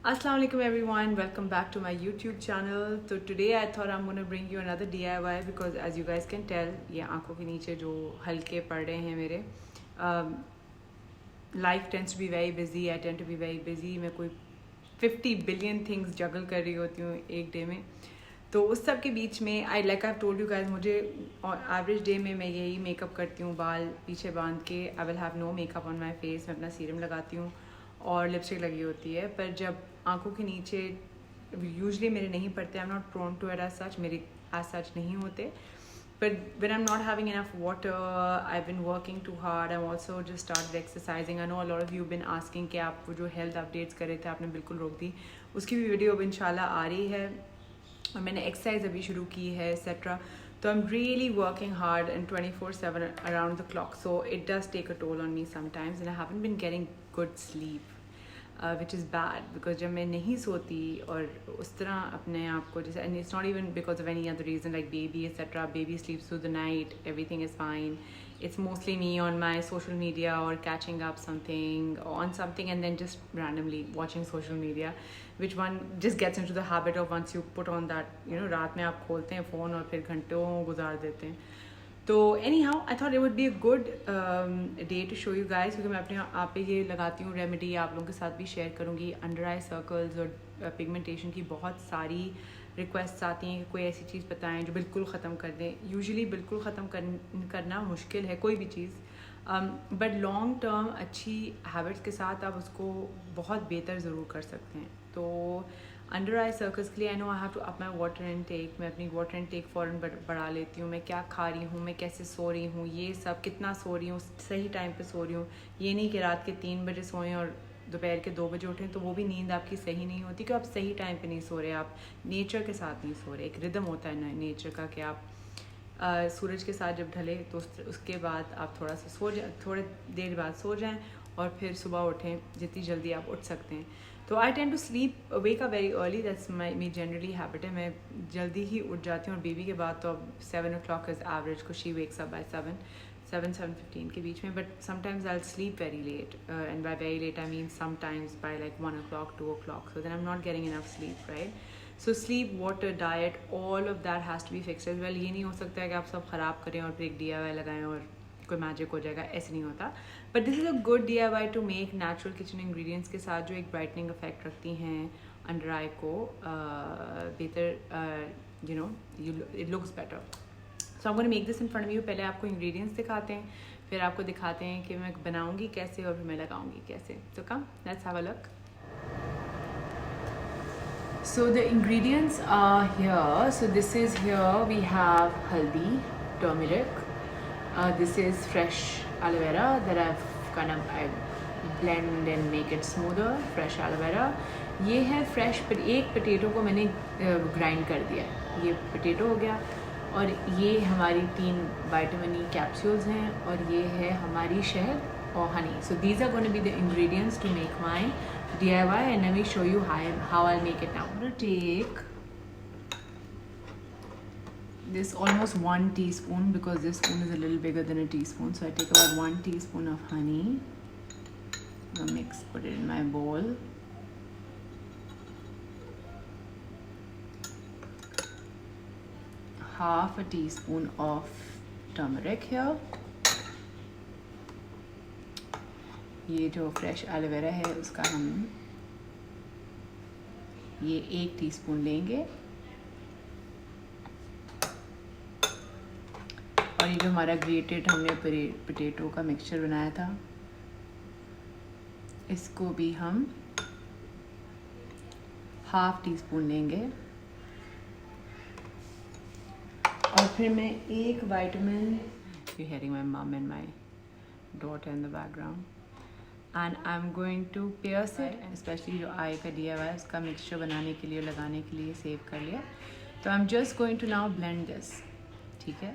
Assalamu alaikum everyone, welcome back to my YouTube channel. So today I thought I'm gonna bring you another DIY because as you guys can tell, ये आंखों के नीचे जो हल्के पड़ रहे हैं मेरे, life tends to be very busy. I tend to be very busy. मैं कोई 50 billion things juggle कर रही होती हूँ एक डे में. तो उस सब के बीच में आई टोल्ड यू गाइज, मुझे एवरेज डे में मैं यही मेकअप करती हूँ, बाल पीछे बांध के. I will have no makeup on my face. मैं अपना सीरम लगाती हूँ और लिपस्टिक लगी होती है. पर जब आंखों के नीचे यूजली मेरे नहीं पड़ते, I am not prone to it as such, मेरे एज सच नहीं होते. But when I'm not having enough water, I've been working too hard. I'm also just started exercising. I know a lot of you have been asking कि आप वो जो health updates कर रहे थे आपने बिल्कुल रोक दी. उसकी भी वीडियो अब इंशाल्लाह आ रही है और मैंने एक्सरसाइज अभी शुरू की है एक्सेट्रा. तो I am really working hard and 24/7 around the clock. So it does take a toll on me sometimes and I haven't been getting good sleep which is bad because जब मैं नहीं सोती और उस तरह अपने आप को जैसे, and it's not even because of any other reason like baby etcetera. Baby स्लीप्स through the night, everything is fine. It's mostly me on my social media or catching up on something and then just randomly watching social media, which one just gets into the habit of once you put on that, रात में आप खोलते हैं phone और फिर घंटों गुजार देते हैं. तो anyhow I thought it would be a good day to show you guys, क्योंकि मैं अपने आप पे ये लगाती हूँ रेमेडी, आप लोगों के साथ भी शेयर करूँगी. अंडर आई सर्कल्स और पिगमेंटेशन की बहुत सारी रिक्वेस्ट आती हैं कि कोई ऐसी चीज़ बताएं जो बिल्कुल ख़त्म कर दें. यूजुअली बिल्कुल ख़त्म करना मुश्किल है कोई भी चीज़, बट लॉन्ग टर्म अच्छी हैबिट्स के साथ आप उसको बहुत बेहतर ज़रूर कर सकते हैं. तो अंडर आई सर्कल्स के लिए I know I have to up my water intake. मैं अपनी वाटर इनटेक फ़ौरन बढ़ा लेती हूँ. मैं क्या खा रही हूँ, मैं कैसे सो रही हूँ, ये सब कितना सो रही हूँ, सही टाइम पे सो रही हूँ. ये नहीं कि रात के 3 बजे सोएं और दोपहर के 2 बजे उठें, तो वो भी नींद आपकी सही नहीं होती कि आप सही टाइम पे नहीं सो रहे, आप नेचर के साथ नहीं सो रहे. एक रिदम होता है ना नेचर का कि आप सूरज के साथ जब ढले तो उसके बाद आप थोड़ा सा सो जाए, थोड़े देर बाद सो जाएं और फिर सुबह उठें जितनी जल्दी आप उठ सकते हैं. तो I tend to sleep wake up very early, that's my generally habit है. मैं जल्दी ही उठ जाती हूँ और बेबी के बाद तो अब 7 o'clock इज़ एवरेज को शी वेक्स अप बाय 7-7:15 के बीच में. But sometimes I sleep very late and by very late I mean sometimes by like 1 o'clock 2 o'clock. So then I am not getting enough sleep, right. So sleep, water, diet, all of that has to be fixed as well. ये नहीं हो सकता है कि आप सब ख़राब करें और फिर एक DIY लगाएं और कोई मैजिक हो जाएगा, ऐसे नहीं होता. But this is a good DIY to make natural kitchen ingredients के साथ जो एक ब्राइटनिंग इफेक्ट रखती हैं अंडर आई को बेहतर, it looks better. So I am gonna make this in front of you. पहले आपको इंग्रेडिएंट्स दिखाते हैं, फिर आपको दिखाते हैं कि मैं बनाऊंगी कैसे और फिर मैं लगाऊंगी कैसे. तो come let's have a look. So the ingredients are here. So this is here we have haldi, turmeric. This is fresh aloe vera that I blend and make it smoother. Fresh aloe vera. ये है fresh, पर एक potato को मैंने grind कर दिया है. ये potato हो गया और ये हमारी 3 vitamin E capsules हैं और ये है हमारी शहद और honey. So these are going to be the ingredients to make my DIY and let me show you how I'll make it now. I'm going to take this almost 1 teaspoon because this spoon is a little bigger than a teaspoon. So I take about 1 teaspoon of honey. I'm going to mix, put it in my bowl. Half a teaspoon of turmeric here. ये जो fresh aloe vera है उसका हम ये 1 teaspoon लेंगे और ये जो हमारा ग्रेटेड हमने पोटैटो का मिक्सचर बनाया था इसको भी हम ½ टीस्पून लेंगे. और फिर मैं एक vitamin, you hearing my mum and my daughter in the background, and I am going to pierce it, specially जो आई का DIY उसका मिक्सचर बनाने के लिए लगाने के लिए सेव कर लिया. तो I am just going to now blend this. ठीक है.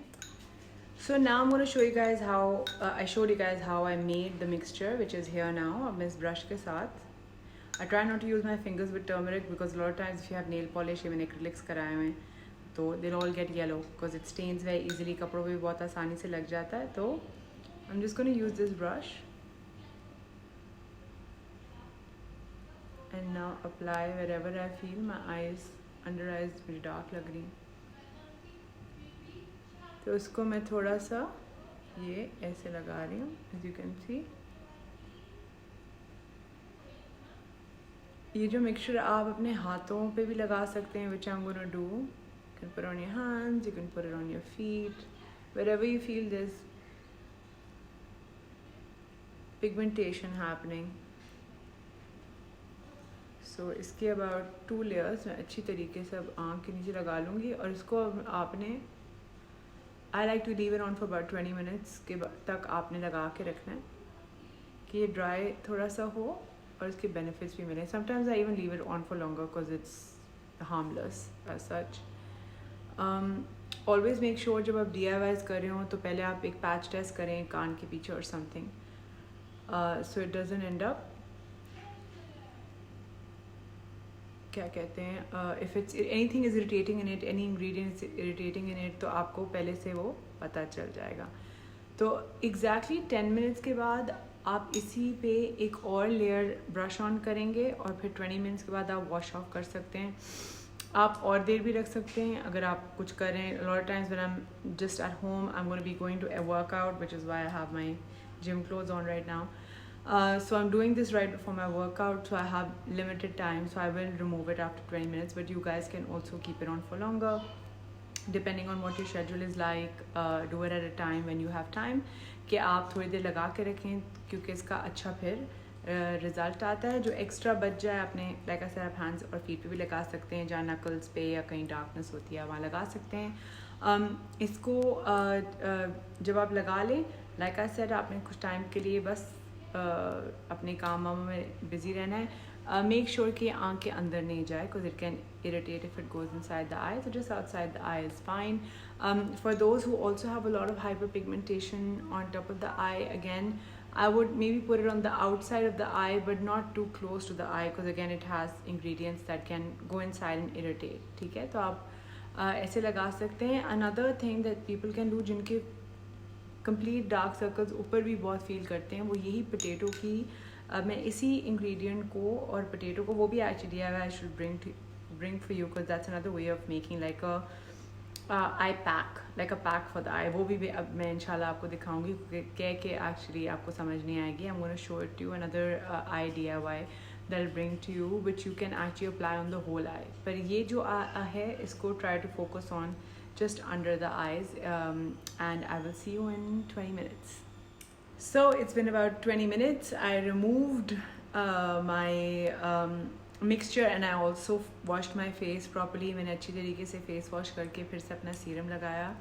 So now I am gonna show you guys how I showed you guys how I made the mixture which is here now. अब मैं इस brush के साथ I try not to use my fingers with turmeric because lot times if you have nail polish, ये मैंने acrylics कराए हुए हैं तो they all get yellow because it stains very easily. कपड़ों पे भी बहुत आसानी से लग जाता है. तो I am just gonna use this brush and now apply wherever I feel my eyes, under eyes मुझे डार्क लग रही, तो उसको मैं थोड़ा सा ये ऐसे लगा रही हूँ, एज यू कैन सी। ये जो मिक्सचर आप अपने हाथों पे भी लगा सकते हैं, which I'm gonna do. You can put it on your hands, you can put it on your feet, wherever you feel this pigmentation happening. So इसके about 2 layers मैं अच्छी तरीके से अब आँख के नीचे लगा लूँगी, और इसको आपने I like to leave it on for about 20 minutes के तक आपने लगा के रखना है कि ये ड्राई थोड़ा सा हो और इसके बेनिफिट्स भी मिले. Sometimes I even leave it on for longer because it's harmless as such. Always make sure जब आप DIYs कर रहे हो तो पहले आप एक पैच टेस्ट करें कान के पीछे or something, so it doesn't end up क्या कहते हैं, if it's anything is irritating in it, any ingredient is irritating in it, तो आपको पहले से वो पता चल जाएगा. तो exactly 10 minutes के बाद आप इसी पे एक और लेयर ब्रश ऑन करेंगे और फिर 20 मिनट्स के बाद आप वॉश ऑफ कर सकते हैं. आप और देर भी रख सकते हैं अगर आप कुछ करें. A lot of times when I'm just at home, I'm going to be going to a workout, which is why I have my gym clothes on right now. So I'm doing this right before my workout, so I have limited time, so I will remove it after 20 minutes, but you guys can also keep it on for longer depending on what your schedule is like. Do it at a time when you have time कि आप थोड़ी देर लगा के रखें, क्योंकि इसका अच्छा फिर रिज़ल्ट आता है. जो एक्स्ट्रा बच जाए आपने लाइक आई सेड आप हैंड्स और फीट पे भी लगा सकते हैं, जहाँ नकल्स पे या कहीं डार्कनेस होती है वहाँ लगा सकते हैं. इसको जब आप लगा लें, लाइक आई सेड आपने कुछ टाइम के लिए बस अपने काम में बिजी रहना है. Make sure कि आँख के अंदर नहीं जाए because it can irritate if it goes inside the eye. So just outside the eye is fine. For those who also have a lot of hyperpigmentation on top of the eye, again, I would maybe put it on the outside of the eye, but not too close to the eye because again it has ingredients that can go inside and irritate. ठीक है, तो आप ऐसे लगा सकते हैं. Another thing that people can do जिनके complete dark circles ऊपर भी बहुत फील करते हैं, वो यही पोटैटो की मैं इसी इंग्रेडिएंट को और पोटैटो को, वो भी actually I should bring for you because that's another way of making like a eye pack, like a pack for the eye. वो भी अब मैं इंशाल्लाह आपको दिखाऊंगी क्या कि एक्चुअली आपको समझ नहीं आएगी. I am gonna show it to you another I DIY that will bring to you, which you can actually apply on the whole eye. पर ये जो है इसको try to focus on just under the eyes, and I will see you in 20 minutes. So it's been about 20 minutes. I removed my mixture and I also washed my face properly. मैंने अच्छी तरीके से face wash करके फिर से अपना serum लगाया.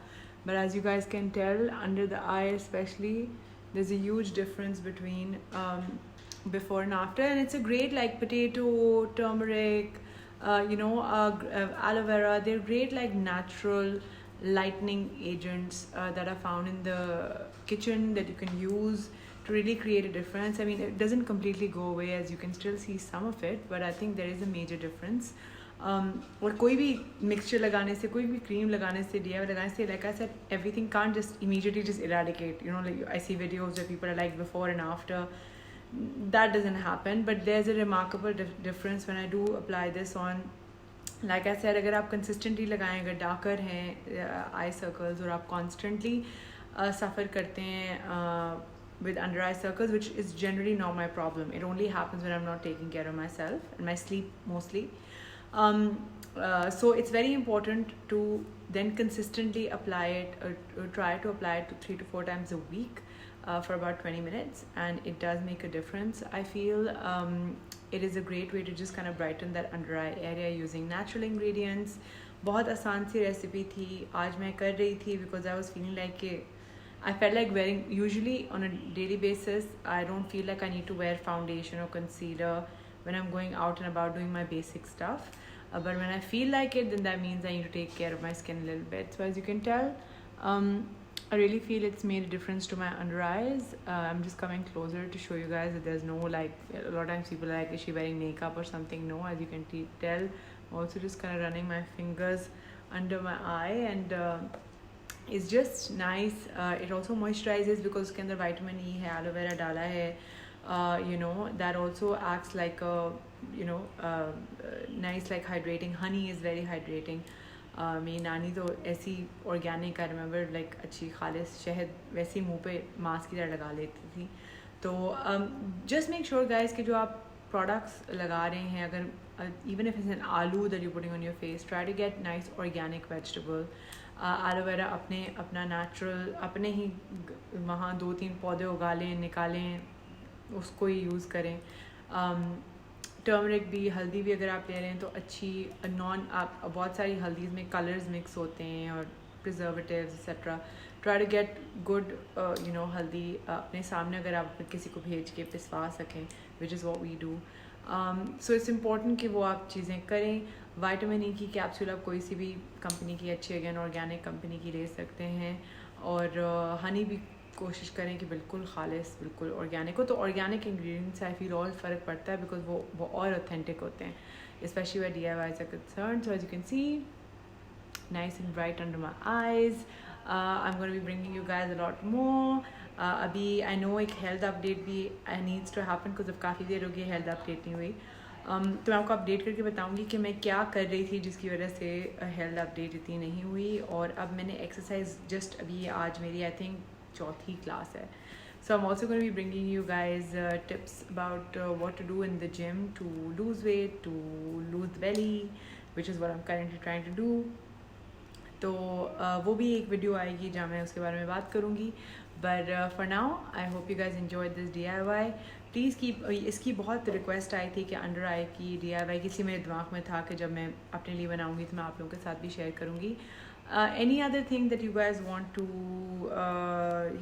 But as you guys can tell, under the eye especially, there's a huge difference between before and after, and it's a great like potato, turmeric, aloe vera. They're great like natural lightening agents that are found in the kitchen that you can use to really create a difference. I mean, it doesn't completely go away, as you can still see some of it, but I think there is a major difference. और कोई भी mixture लगाने से, कोई भी cream लगाने से, DIY लगाने से, like I said, everything can't just immediately just eradicate. You know, like I see videos where people are like before and after. That doesn't happen, but there's a remarkable difference when I do apply this on. Like I said, अगर आप consistently लगाएं, अगर darker हैं eye circles और आप constantly suffer करते हैं with under eye circles, which is generally not my problem. It only happens when I'm not taking care of myself and my sleep mostly. So it's very important to then consistently apply it, or try to apply it 3 to 4 times a week for about 20 minutes, and it does make a difference. I feel it is a great way to just kind of brighten that under eye area using natural ingredients. बहुत आसान सी recipe थी, आज मैं कर रही थी because I was feeling like I felt like wearing, usually on a daily basis I don't feel like I need to wear foundation or concealer when I'm going out and about doing my basic stuff, but when I feel like it, then that means I need to take care of my skin a little bit. So as you can tell, I really feel it's made a difference to my under eyes. I'm just coming closer to show you guys that there's no like, a lot of times people are like, is she wearing makeup or something? No, as you can tell, I'm also just kind of running my fingers under my eye, and it's just nice. It also moisturizes because उसके अंदर vitamin E है, aloe vera डाला है, that also acts like a nice, like hydrating. Honey is very hydrating. मेरी नानी तो ऐसी organic, I remember, like अच्छी खालिस शहद वैसे ही मुंह पे मास्क की तरह लगा लेती थी. तो जस्ट मेक श्योर गाइस कि जो आप प्रोडक्ट्स लगा रहे हैं, अगर even if it's an aloo that you putting on your face, try to get nice organic vegetable. Aloe vera अपना नेचुरल, अपने ही वहाँ 2-3 पौधे उगा लें, निकालें, उसको ही यूज़ करें. टर्मरिक भी, हल्दी भी अगर आप ले रहे हैं तो अच्छी आप बहुत सारी हल्दीज़ में कलर्स मिक्स होते हैं और preservatives etcetera. Try to get good haldi अपने सामने अगर आप किसी को भेज के पिसवा सकें, which is what we do. So it's important कि वो आप चीज़ें करें. विटामिन ई की कैप्सूल आप कोई सी भी कंपनी की अच्छी, अगेन ऑर्गेनिक कंपनी की ले सकते हैं. और हनी भी कोशिश करें कि बिल्कुल खालिस, बिल्कुल ऑर्गेनिक हो. तो ऑर्गेनिक इंग्रेडिएंट्स आई फील और फ़र्क पड़ता है बिकॉज वो और ऑथेंटिक होते हैं, specially where DIYs are concerned. So as you can see, nice and bright under my eyes. I'm going to be bringing you guys a lot more. अभी I know एक हेल्थ अपडेट भी needs to happen because अब काफ़ी देर हो गई health update नहीं हुई. तो मैं आपको अपडेट करके बताऊंगी कि मैं क्या कर रही थी जिसकी वजह से हेल्थ अपडेट इतनी नहीं हुई. और अब मैंने एक्सरसाइज जस्ट अभी आज मेरी आई थिंक 4th क्लास है. So I'm also going to be bringing you guys tips about what to do in the gym to lose weight, to lose belly, which is what I'm currently trying to do. तो वो भी एक video आएगी जहाँ मैं उसके बारे में बात करूँगी. But for now I hope you guys enjoy this DIY. Please keep, इसकी बहुत रिक्वेस्ट आई थी कि अंडर आई की DIY किसी मेरे दिमाग में था कि जब मैं अपने लिए बनाऊँगी तो मैं आप लोगों के साथ भी शेयर करूँगी. Any other thing that you guys want to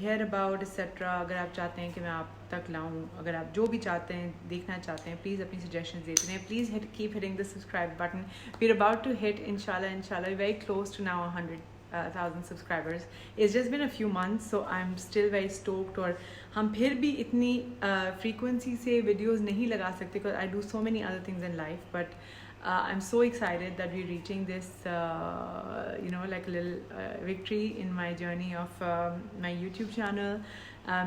hear about etc. अगर आप चाहते हैं कि मैं आप तक लाऊं, अगर आप जो भी चाहते हैं देखना चाहते हैं, प्लीज़ अपनी suggestions देते रहें. Please keep hitting the subscribe button. We're about to hit inshallah very close to now 100,000 subscribers. It's just been a few months, so I'm still very stoked. और हम फिर भी इतनी frequency से videos नहीं लगा सकते because I do so many other things in life, but I'm so excited that we're reaching this, like a little victory in my journey of my YouTube channel,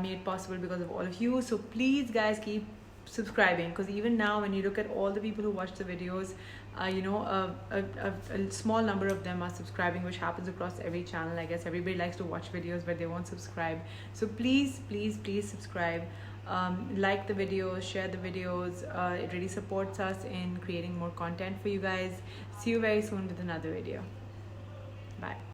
made possible because of all of you. So please guys keep subscribing, because even now when you look at all the people who watch the videos, a small number of them are subscribing, which happens across every channel. I guess everybody likes to watch videos but they won't subscribe. So please subscribe. Like the videos, share the videos. It really supports us in creating more content for you guys. See you very soon with another video. Bye.